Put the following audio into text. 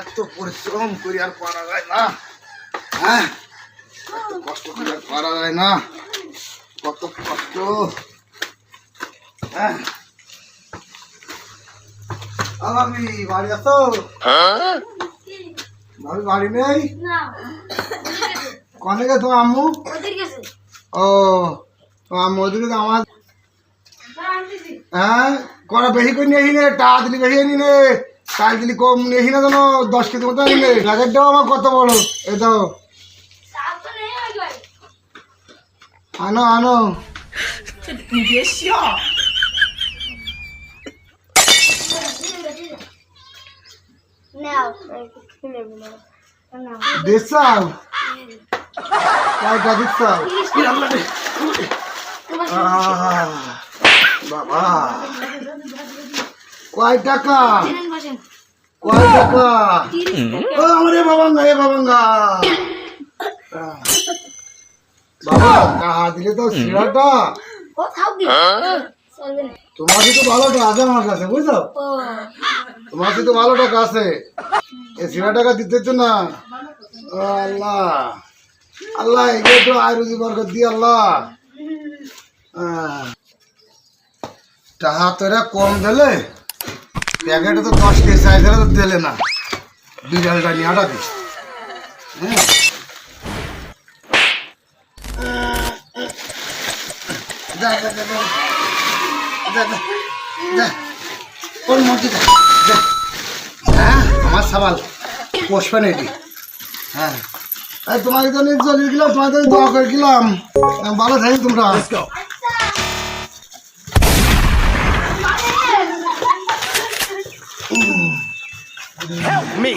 এত পরিশ্রম করি আর পারা যায় না। হ্যাঁ, এত কষ্ট করে আর পারা যায় না। কত কষ্ট। হ্যাঁ, ভাবি বাড়ি আছো? ভাবি বাড়ি নেই? কনে গে তোমার আম্মু? ও, তোমার আম্মু ওদিকে আমার। হ্যাঁ, করা বেশি করে নিয়ে নে, টা দিলি বেশি নি নে, কাল দিলি কম নিয়ে না যেন 10 কেজি মতো নিলে। প্যাকেটটাও আমার কত বড়, এই তো আনো আনো। দিচ্ছাও কয়টা দিচ্ছাও? বাবা কয় টাকা? কয় টাকা? ও আমার এ বাবাঙ্গা, এ বাবাঙ্গা। বাবা কাহা দিলে তো শিরাটা। তোমার কিন্তু ভালো টাকা আছে আমার কাছে, বুঝছো? তোমার কিন্তু ভালো টাকা আছে, এই শিরা টাকা দিতেছ না। ও আল্লাহ, আল্লাহ এগুলো তো আয় রুজি বরকত দি আল্লাহ। টাকা তোরা কম দিলে, প্যাকেটে তো 10 কেজি সাইজ তো দিলে না, বিড়ালটা নিয়ে আটা দিস। হ্যাঁ, যা যা যা যা যা যা ওর মধ্যে যা যা। হ্যাঁ, আমার সাবাল পোষবেন এটি। হ্যাঁ, তোমাকে তো চলে গেলাম, তোমাকে দোয়া করে গেলাম, ভালো থাকি তোমরা। Help me!